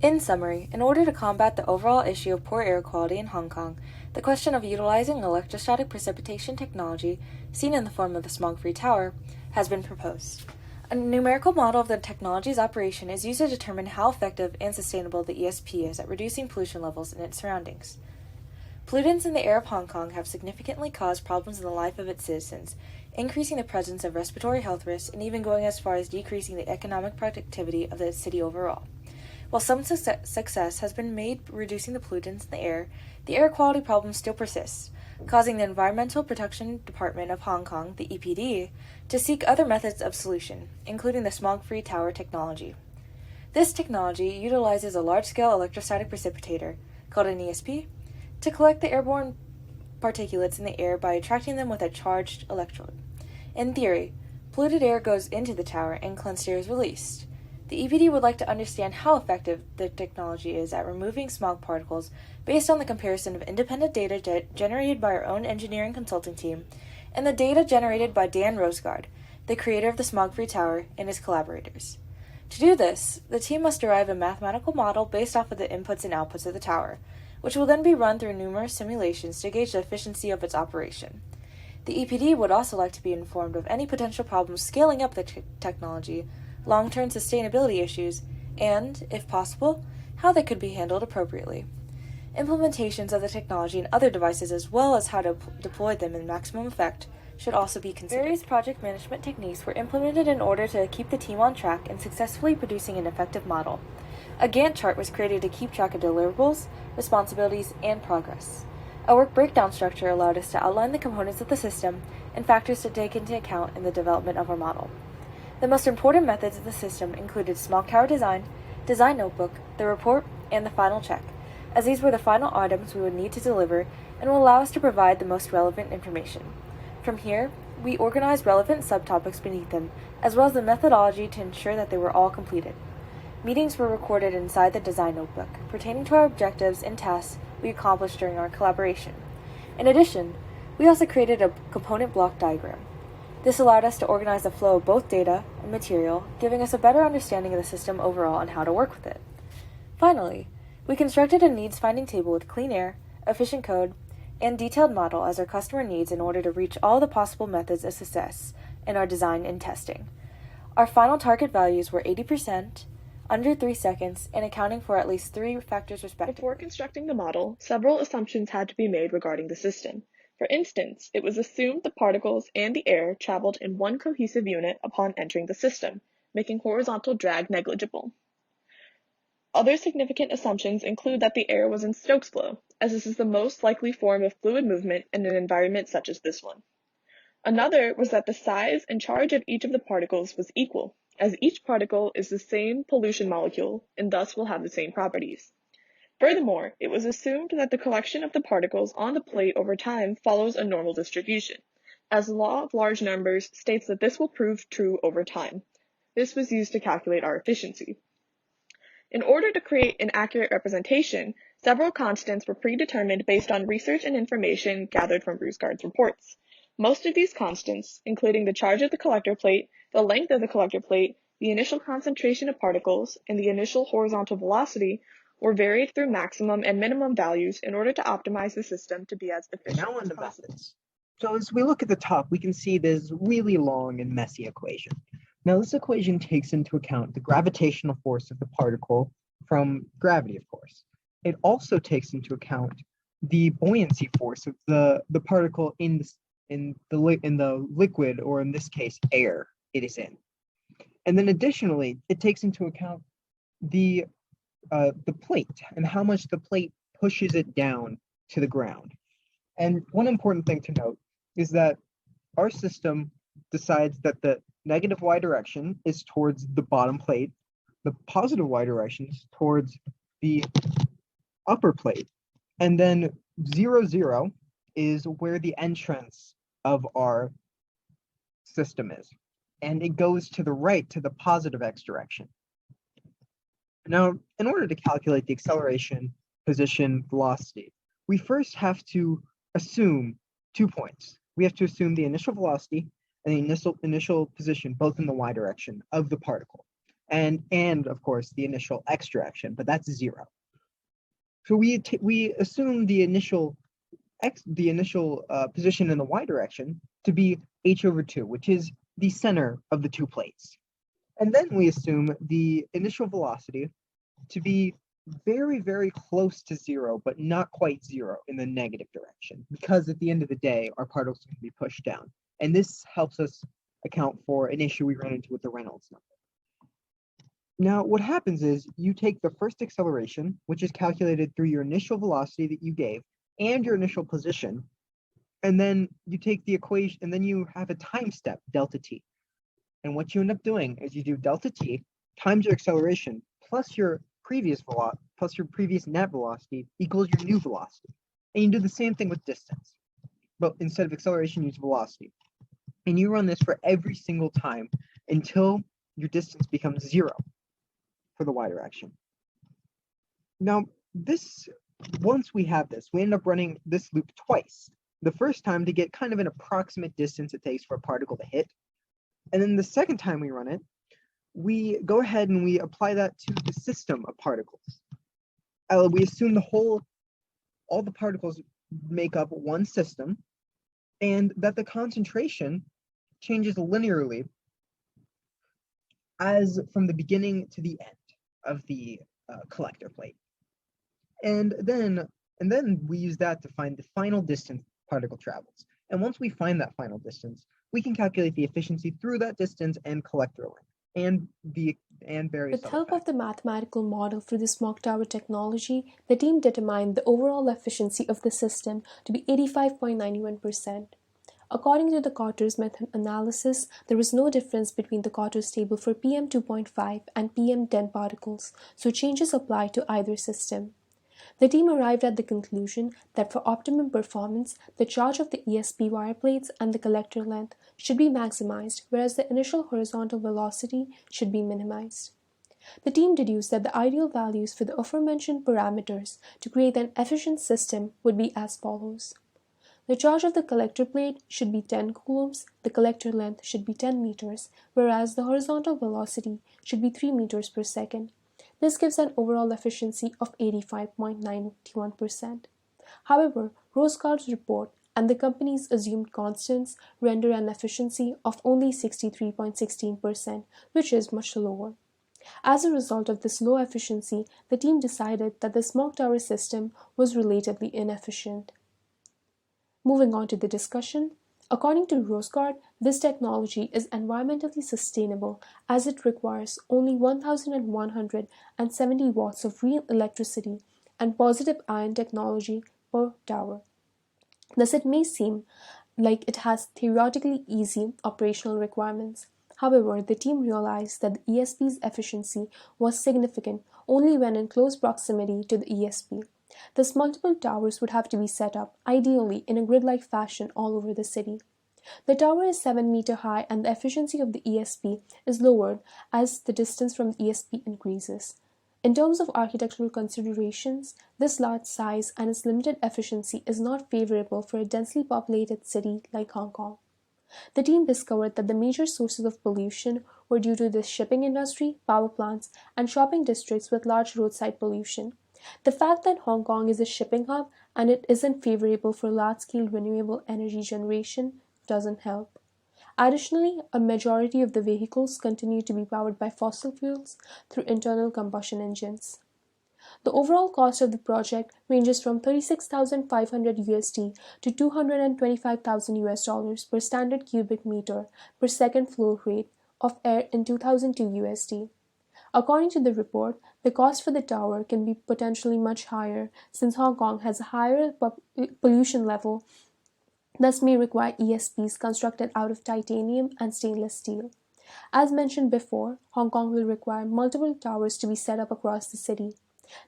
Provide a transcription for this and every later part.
In summary, in order to combat the overall issue of poor air quality in Hong Kong, the question of utilizing electrostatic precipitation technology, seen in the form of the smog-free tower, has been proposed. A numerical model of the technology's operation is used to determine how effective and sustainable the ESP is at reducing pollution levels in its surroundings. Pollutants in the air of Hong Kong have significantly caused problems in the life of its citizens, increasing the presence of respiratory health risks and even going as far as decreasing the economic productivity of the city overall. While some success has been made reducing the pollutants in the air quality problem still persists, causing the Environmental Protection Department of Hong Kong, the EPD, to seek other methods of solution, including the smog-free tower technology. This technology utilizes a large-scale electrostatic precipitator, called an ESP, to collect the airborne particulates in the air by attracting them with a charged electrode. In theory, polluted air goes into the tower and cleansed air is released. The EPD would like to understand how effective the technology is at removing smog particles based on the comparison of independent data generated by our own engineering consulting team and the data generated by Dan Rosegard, the creator of the smog-free tower, and his collaborators. To do this, the team must derive a mathematical model based off of the inputs and outputs of the tower, which will then be run through numerous simulations to gauge the efficiency of its operation. The EPD would also like to be informed of any potential problems scaling up the technology, long-term sustainability issues, and, if possible, how they could be handled appropriately. Implementations of the technology in other devices as well as how to deploy them in maximum effect should also be considered. Various project management techniques were implemented in order to keep the team on track in successfully producing an effective model. A Gantt chart was created to keep track of deliverables, responsibilities, and progress. A work breakdown structure allowed us to outline the components of the system and factors to take into account in the development of our model. The most important methods of the system included smog tower design, design notebook, the report, and the final check, as these were the final items we would need to deliver and will allow us to provide the most relevant information. From here, we organized relevant subtopics beneath them, as well as the methodology to ensure that they were all completed. Meetings were recorded inside the design notebook, pertaining to our objectives and tasks we accomplished during our collaboration. In addition, we also created a component block diagram. This allowed us to organize the flow of both data and material, giving us a better understanding of the system overall and how to work with it. Finally, we constructed a needs-finding table with clean air, efficient code, and detailed model as our customer needs in order to reach all the possible methods of success in our design and testing. Our final target values were 80%, under 3 seconds, and accounting for at least 3 factors respectively. Before constructing the model, several assumptions had to be made regarding the system. For instance, it was assumed the particles and the air traveled in one cohesive unit upon entering the system, making horizontal drag negligible. Other significant assumptions include that the air was in Stokes flow, as this is the most likely form of fluid movement in an environment such as this one. Another was that the size and charge of each of the particles was equal, as each particle is the same pollution molecule and thus will have the same properties. Furthermore, it was assumed that the collection of the particles on the plate over time follows a normal distribution, as the law of large numbers states that this will prove true over time. This was used to calculate our efficiency. In order to create an accurate representation, several constants were predetermined based on research and information gathered from Rosegard's reports. Most of these constants, including the charge of the collector plate, the length of the collector plate, the initial concentration of particles, and the initial horizontal velocity, were varied through maximum and minimum values in order to optimize the system to be as efficient Now on as the possible. methods. So as we look at the top, we can see this really long and messy equation. Now this equation takes into account the gravitational force of the particle from gravity, of course. It also takes into account the buoyancy force of the particle in the liquid, or in this case, air it is in. And then additionally, it takes into account the plate and how much the plate pushes it down to the ground. And one important thing to note is that our system decides that the negative y direction is towards the bottom plate, the positive y direction is towards the upper plate, and then 0, 0 is where the entrance of our system is. And it goes to the right, to the positive x direction. Now, in order to calculate the acceleration, position, velocity, we first have to assume 2 points. We have to assume the initial velocity and the initial position, both in the y direction of the particle. and of course the initial x direction, but that's 0. So we assume the initial position in the y direction to be h over 2, which is the center of the two plates. And then we assume the initial velocity to be very, very close to 0, but not quite 0 in the negative direction, because at the end of the day, our particles can be pushed down. And this helps us account for an issue we ran into with the Reynolds number. Now, what happens is you take the first acceleration, which is calculated through your initial velocity that you gave and your initial position, and then you take the equation, and then you have a time step, delta t. And what you end up doing is you do delta t times your acceleration plus your previous net velocity equals your new velocity. And you do the same thing with distance, but instead of acceleration, use velocity. And you run this for every single time until your distance becomes 0 for the y direction. Now, once we have this, we end up running this loop twice. The first time to get kind of an approximate distance it takes for a particle to hit. And then the second time we run it, we go ahead and we apply that to the system of particles. We assume all the particles make up one system, and that the concentration changes linearly as from the beginning to the end of the collector plate. And then we use that to find the final distance particle travels. And once we find that final distance, we can calculate the efficiency through that distance and collector length and various With other help of the factors. mathematical model for the smog tower technology, the team determined the overall efficiency of the system to be 85.91%. According to the Cotter's method analysis, there was no difference between the Cotter's table for PM2.5 and PM10 particles, so changes apply to either system. The team arrived at the conclusion that for optimum performance, the charge of the ESP wire plates and the collector length should be maximized, whereas the initial horizontal velocity should be minimized. The team deduced that the ideal values for the aforementioned parameters to create an efficient system would be as follows. The charge of the collector plate should be 10 coulombs, the collector length should be 10 meters, whereas the horizontal velocity should be 3 meters per second. This gives an overall efficiency of 85.91%. However, Rosgaard's report and the company's assumed constants render an efficiency of only 63.16%, which is much lower. As a result of this low efficiency, the team decided that the smog tower system was relatively inefficient. Moving on to the discussion, according to Rosgaard, this technology is environmentally sustainable as it requires only 1,170 watts of real electricity and positive ion technology per tower. Thus, it may seem like it has theoretically easy operational requirements. However, the team realized that the ESP's efficiency was significant only when in close proximity to the ESP. Thus, multiple towers would have to be set up, ideally in a grid-like fashion all over the city. The tower is 7 meters high and the efficiency of the ESP is lowered as the distance from the ESP increases. In terms of architectural considerations, this large size and its limited efficiency is not favorable for a densely populated city like Hong Kong. The team discovered that the major sources of pollution were due to the shipping industry, power plants, and shopping districts with large roadside pollution. The fact that Hong Kong is a shipping hub and it isn't favorable for large-scale renewable energy generation doesn't help. Additionally, a majority of the vehicles continue to be powered by fossil fuels through internal combustion engines. The overall cost of the project ranges from 36,500 USD to 225,000 US dollars per standard cubic meter per second flow rate of air in 2002 USD. According to the report, the cost for the tower can be potentially much higher since Hong Kong has a higher pollution level, thus may require ESPs constructed out of titanium and stainless steel. As mentioned before, Hong Kong will require multiple towers to be set up across the city.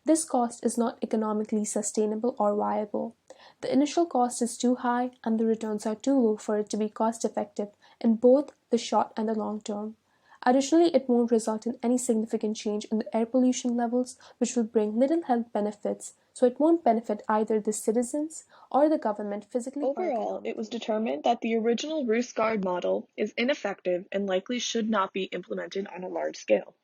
This cost is not economically sustainable or viable. The initial cost is too high and the returns are too low for it to be cost effective in both the short and the long term. Additionally, it won't result in any significant change in the air pollution levels, which will bring little health benefits, so it won't benefit either the citizens or the government physically or Overall, it economically. was determined that the original Roost Guard model is ineffective and likely should not be implemented on a large scale.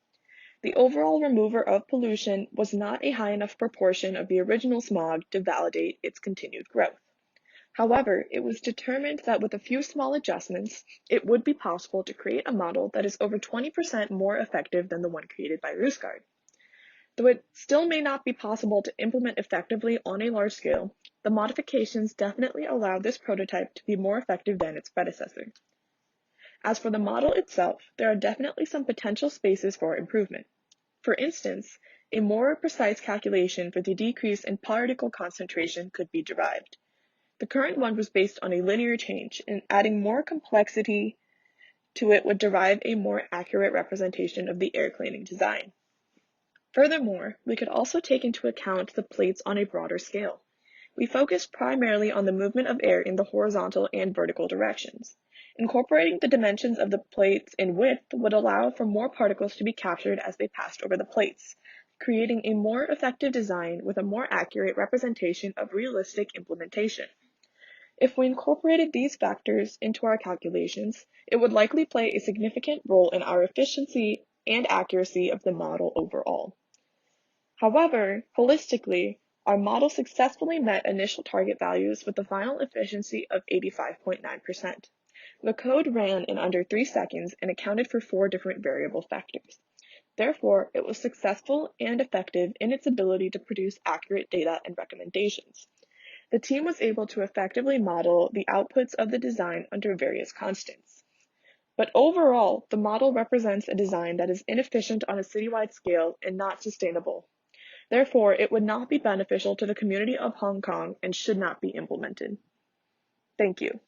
The overall remover of pollution was not a high enough proportion of the original smog to validate its continued growth. However, it was determined that with a few small adjustments, it would be possible to create a model that is over 20% more effective than the one created by Rusgaard. Though it still may not be possible to implement effectively on a large scale, the modifications definitely allow this prototype to be more effective than its predecessor. As for the model itself, there are definitely some potential spaces for improvement. For instance, a more precise calculation for the decrease in particle concentration could be derived. The current one was based on a linear change, and adding more complexity to it would derive a more accurate representation of the air cleaning design. Furthermore, we could also take into account the plates on a broader scale. We focused primarily on the movement of air in the horizontal and vertical directions. Incorporating the dimensions of the plates in width would allow for more particles to be captured as they passed over the plates, creating a more effective design with a more accurate representation of realistic implementation. If we incorporated these factors into our calculations, it would likely play a significant role in our efficiency and accuracy of the model overall. However, holistically, our model successfully met initial target values with a final efficiency of 85.9%. The code ran in under 3 seconds and accounted for 4 different variable factors. Therefore, it was successful and effective in its ability to produce accurate data and recommendations. The team was able to effectively model the outputs of the design under various constants. But overall, the model represents a design that is inefficient on a citywide scale and not sustainable. Therefore, it would not be beneficial to the community of Hong Kong and should not be implemented. Thank you.